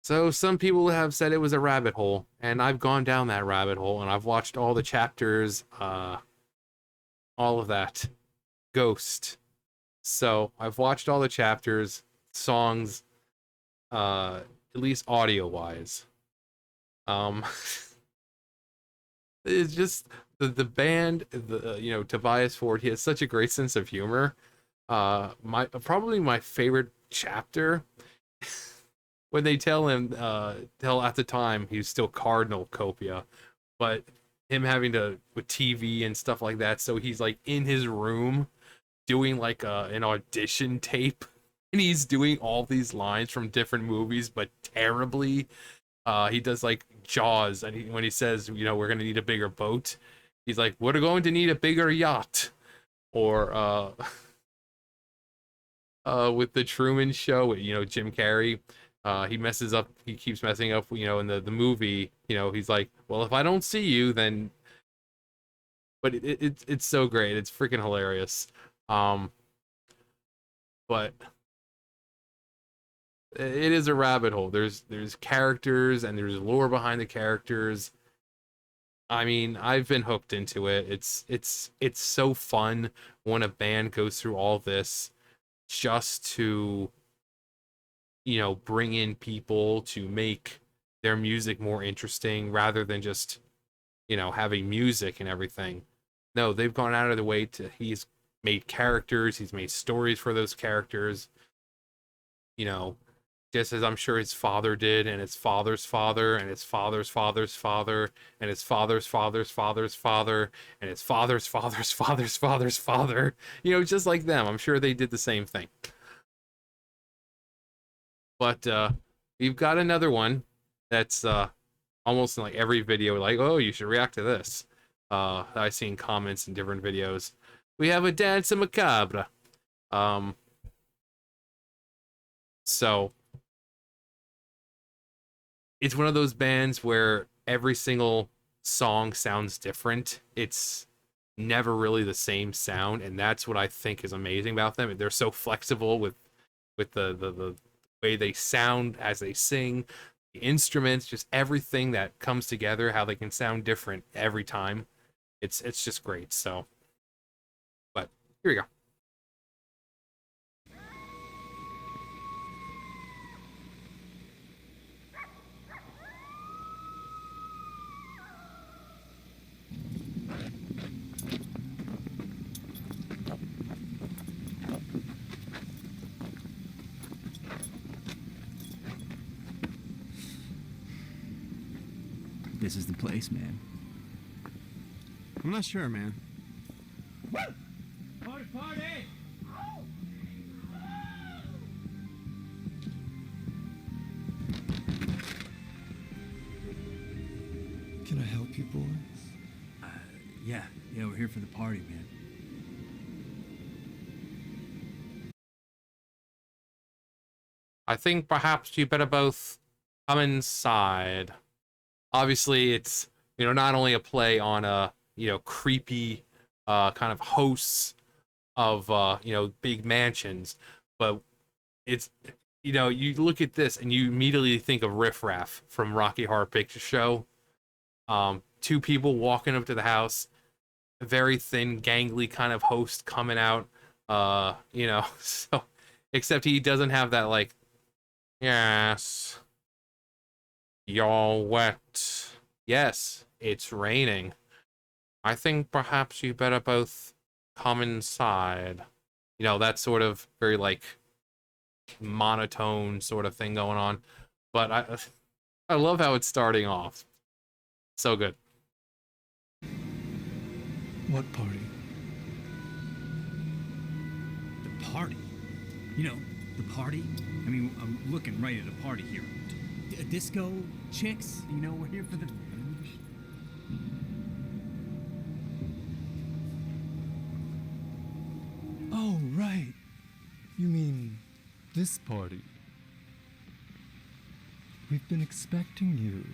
So some people have said it was a rabbit hole, and I've gone down that rabbit hole, and I've watched all the chapters, all of that. Ghost. So I've watched all the chapters, songs, at least audio wise. Um, it's just the band, Tobias Ford. He has such a great sense of humor. My probably my favorite chapter when they tell him, tell at the time he was still Cardinal Copia, but him having to with TV and stuff like that, so he's like in his room doing like an audition tape, and he's doing all these lines from different movies, but terribly. He does like Jaws, and when he says, we're gonna need a bigger boat, he's like, we're going to need a bigger yacht. Or with the Truman Show, Jim Carrey, he messes up. He keeps messing up. In the movie, he's like, well, if I don't see you, then. But it's so great. It's freaking hilarious. Um, but it is a rabbit hole. There's characters and there's lore behind the characters. I mean, I've been hooked into it. It's so fun when a band goes through all this just to, bring in people to make their music more interesting rather than just, having music and everything. No, they've gone out of the way to, he's made characters, he's made stories for those characters, you know, just as I'm sure his father did, and his father's father, and his father's father's father, and his father's father's father's father, and his father's father's father's father's father. Just like them. I'm sure they did the same thing. But we've got another one that's almost in like every video, like, oh, you should react to this. I've seen comments in different videos. We have a dance in Macabre. Um, so it's one of those bands where every single song sounds different. It's never really the same sound, and that's what I think is amazing about them. They're so flexible with the way they sound as they sing, the instruments, just everything that comes together, how they can sound different every time. It's just great. So, but here we go. This is the place, man. I'm not sure, man. Party, party! Can I help you, boys? Yeah, we're here for the party, man. I think perhaps you better both come inside. Obviously, it's not only a play on creepy kind of hosts of big mansions, but it's you look at this and you immediately think of Riff Raff from Rocky Horror Picture Show. Two people walking up to the house, a very thin, gangly kind of host coming out. So except he doesn't have that like, yes, you're wet. Yes, it's raining. I think perhaps you better both come inside. That sort of very like monotone sort of thing going on. But I love how it's starting off. So good. What party? The party? The party? I mean, I'm looking right at a party here. Disco chicks? We're here for the... Oh, right. You mean this party? We've been expecting you.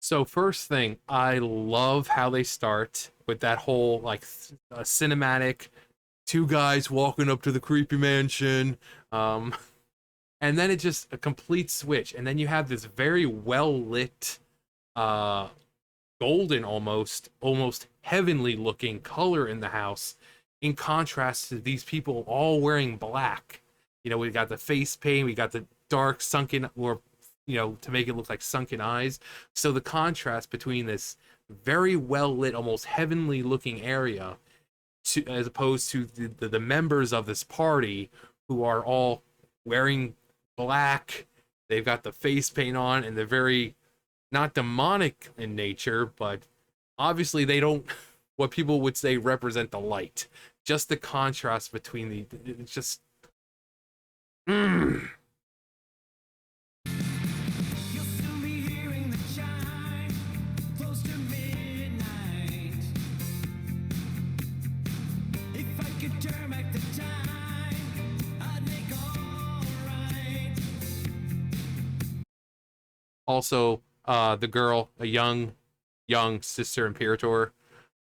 So first thing, I love how they start with that whole like cinematic two guys walking up to the creepy mansion. Um, and then it just a complete switch, and then you have this very well lit, uh, golden almost heavenly looking color in the house, in contrast to these people all wearing black. You know, we got the face paint, we got the dark sunken, or to make it look like sunken eyes. So the contrast between this very well lit, almost heavenly looking area, as opposed to the members of this party who are all wearing black. They've got the face paint on, and they're very not demonic in nature, but obviously they don't what people would say represent the light. Just the contrast between it's just mm. You'll soon be hearing the chime, close to midnight. If I could turn back the time, I'd make all right. Also, the girl, a young sister imperator.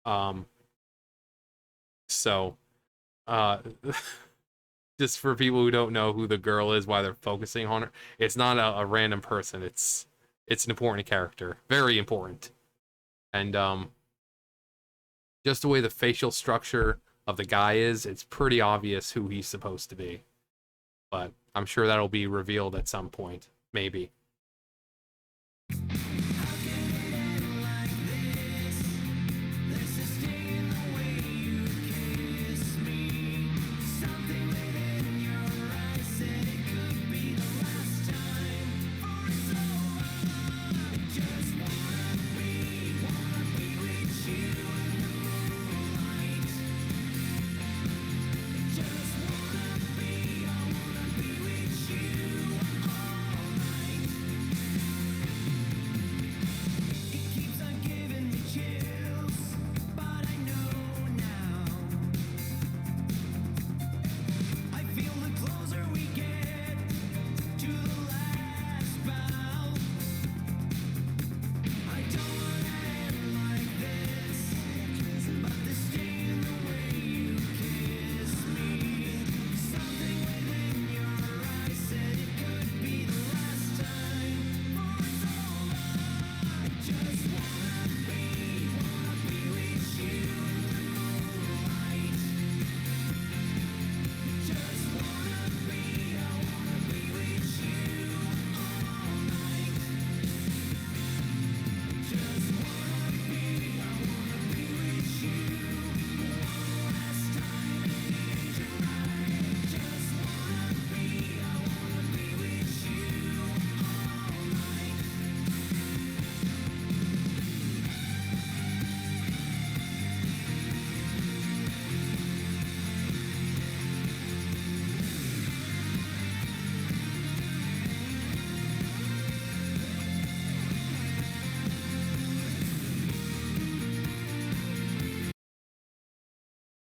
Um, so, uh, just for people who don't know who the girl is, why they're focusing on her, it's not a random person. It's an important character, very important, and just the way the facial structure of the guy is, it's pretty obvious who he's supposed to be. But I'm sure that'll be revealed at some point, maybe.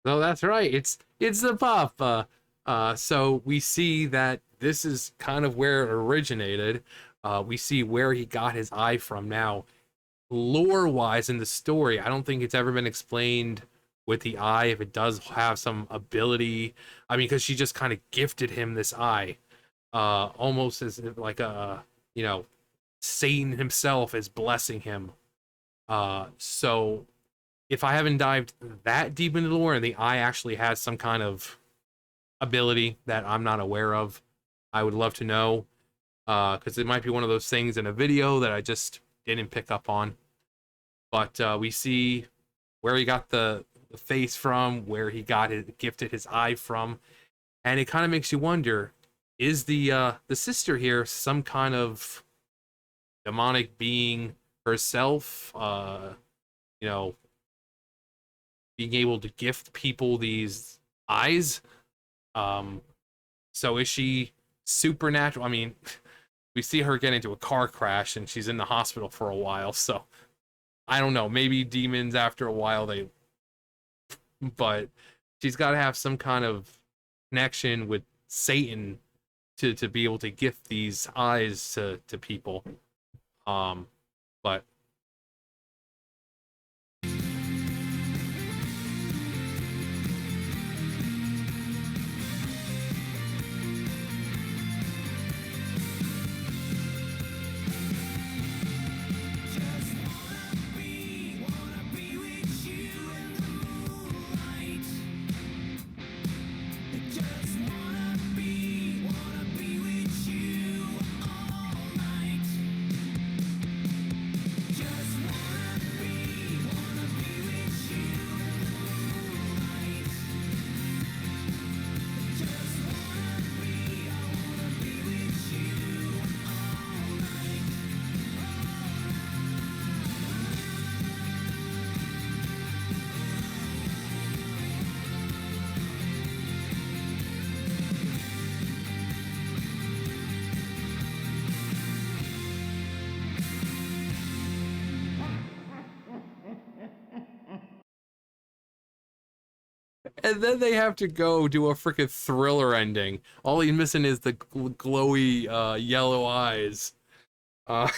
No, that's right. It's the pop. So we see that this is kind of where it originated. We see where he got his eye from. Now, lore-wise in the story, I don't think it's ever been explained with the eye if it does have some ability. I mean, because she just kind of gifted him this eye, almost as if like a Satan himself is blessing him. So if I haven't dived that deep into the lore and the eye actually has some kind of ability that I'm not aware of, I would love to know. Because it might be one of those things in a video that I just didn't pick up on. But we see where he got the face from, where he got it gifted his eye from, and it kind of makes you wonder: is the sister here some kind of demonic being herself? You know, being able to gift people these eyes. Um, so is she supernatural? I mean, we see her get into a car crash and she's in the hospital for a while. So I don't know. Maybe demons after a while but she's got to have some kind of connection with Satan to be able to gift these eyes to people. Um, but And then they have to go do a freaking thriller ending. All he's missing is the glowy yellow eyes. Uh,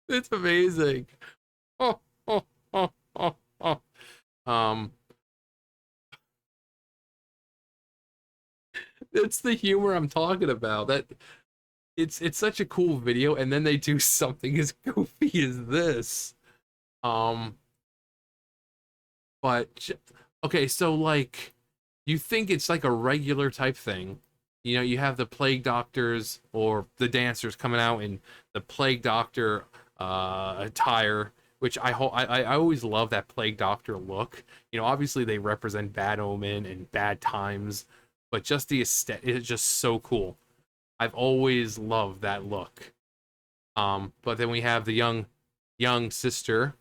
it's amazing. Oh, oh, oh, oh, oh. Um, it's the humor I'm talking about. That it's such a cool video, and then they do something as goofy as this. Um, but okay, so like you think it's like a regular type thing. You know, you have the plague doctors or the dancers coming out in the plague doctor attire, which I always love that plague doctor look. You know, obviously they represent bad omen and bad times, but just the aesthetic is just so cool. I've always loved that look. But then we have the young sister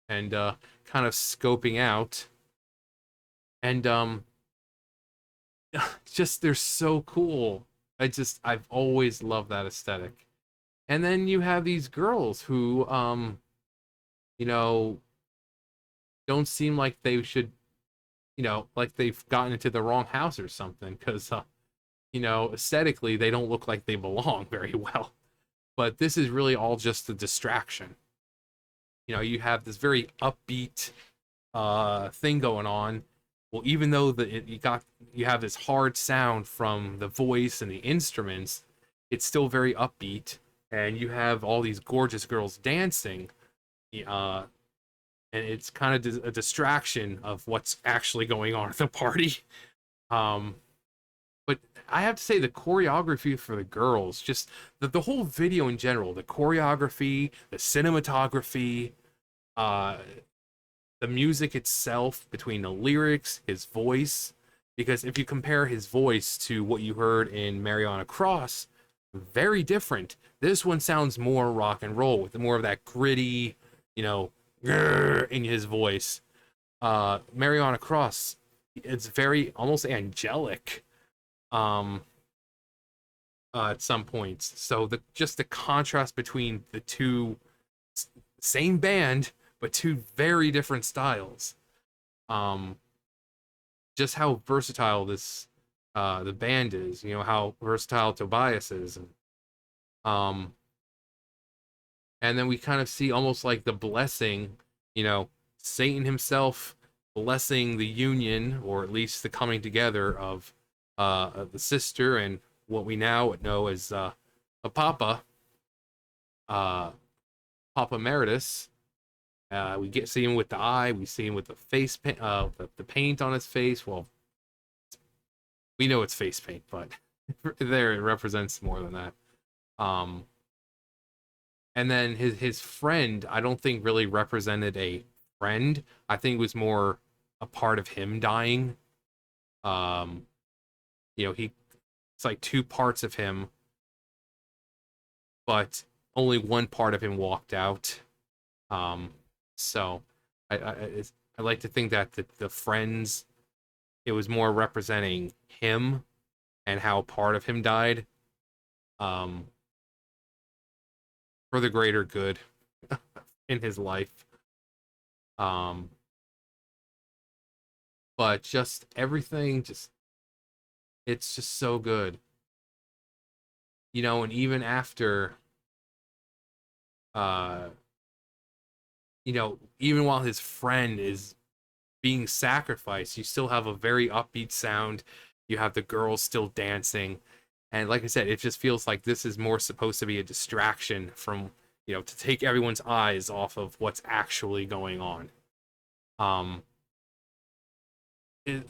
and kind of scoping out, and just they're so cool. I've always loved that aesthetic. And then you have these girls who you know, don't seem like they should, like they've gotten into the wrong house or something, because aesthetically they don't look like they belong very well. But this is really all just a distraction. You know, you have this very upbeat thing going on. Well, even though you have this hard sound from the voice and the instruments, it's still very upbeat, and you have all these gorgeous girls dancing, uh, and it's kind of a distraction of what's actually going on at the party. Um, but I have to say the choreography for the girls, just the whole video in general, the choreography, the cinematography, uh, the music itself, between the lyrics, his voice, because if you compare his voice to what you heard in Mariana Cross, very different. This one sounds more rock and roll with more of that gritty, you know, in his voice. Mariana Cross, it's very almost angelic. Um, at some points. So the contrast between the two, same band but two very different styles. Um, just how versatile this the band is. You know how versatile Tobias is, um, and then we kind of see almost like the blessing. You know, Satan himself blessing the union, or at least the coming together of the sister and what we now know as a Papa, uh, Papa Emeritus. We see him with the eye. We see him with the face paint, the paint on his face. Well, we know it's face paint, but there it represents more than that. Um, and then his friend, I don't think really represented a friend. I think it was more a part of him dying. Um, it's like two parts of him, but only one part of him walked out. Um, so I like to think that the friends, it was more representing him and how part of him died, um, for the greater good in his life. Um, but just everything, it's just so good, and even after, uh, even while his friend is being sacrificed, you still have a very upbeat sound. You have the girls still dancing. And like I said, it just feels like this is more supposed to be a distraction from, to take everyone's eyes off of what's actually going on. Um, it,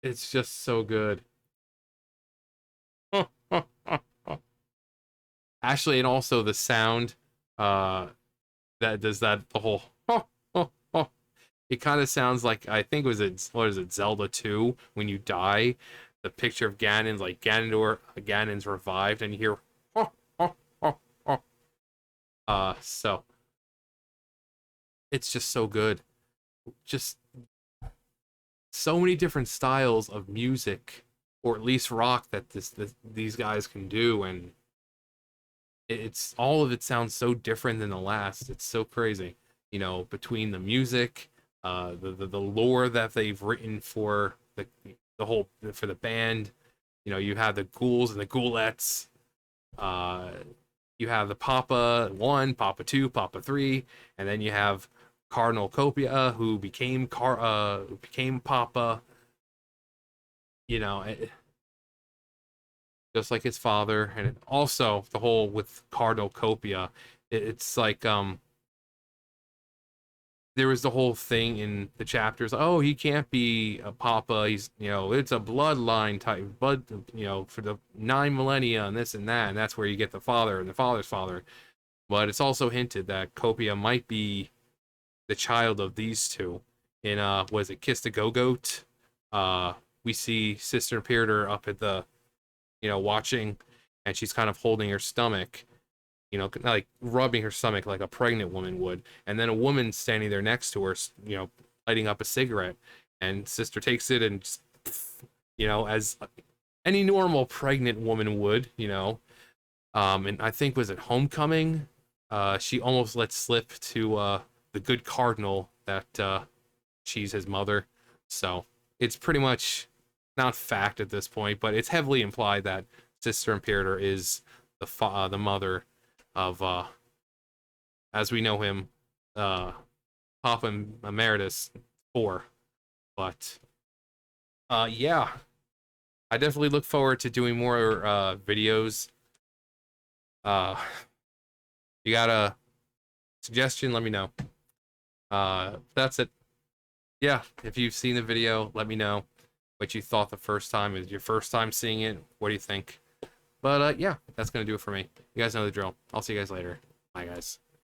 it's just so good. Actually, and also the sound, uh, that does that, the whole, it kind of sounds like, I think what is it, Zelda 2, when you die, the picture of Ganon's like Ganon's revived, and you hear so it's just so good. Just so many different styles of music, or at least rock, that these guys can do, and it's all of it sounds so different than the last. It's so crazy. you know, between the music, the lore that they've written for the whole for the band. You know, you have the ghouls and the ghoulettes. Uh, you have the Papa 1, Papa 2, Papa 3, and then you have Cardinal Copia, who became Papa. You know, just like his father, and also the whole with Cardinal Copia. It's like there was the whole thing in the chapters. Oh, he can't be a papa. He's, you know, it's a bloodline type, blood, you know, for the 9 millennia and this and that, and that's where you get the father and the father's father. But it's also hinted that Copia might be the child of these two. In was it Kiss the Go Goat? We see Sister Imperator up at the, you know, watching, and she's kind of holding her stomach, you know, like rubbing her stomach like a pregnant woman would. And then a woman standing there next to her, you know, lighting up a cigarette. And Sister takes it and just, you know, as any normal pregnant woman would, you know. And I think was it Homecoming? She almost let slip to the good cardinal that she's his mother. So it's pretty much not fact at this point, but it's heavily implied that Sister Imperator is the mother of as we know him, Papa Emeritus 4. But yeah, I definitely look forward to doing more videos. Uh, you got a suggestion? Let me know. That's it. Yeah, if you've seen the video, let me know what you thought the first time. Is your first time seeing it? What do you think? But yeah, that's gonna do it for me. You guys know the drill. I'll see you guys later. Bye, guys.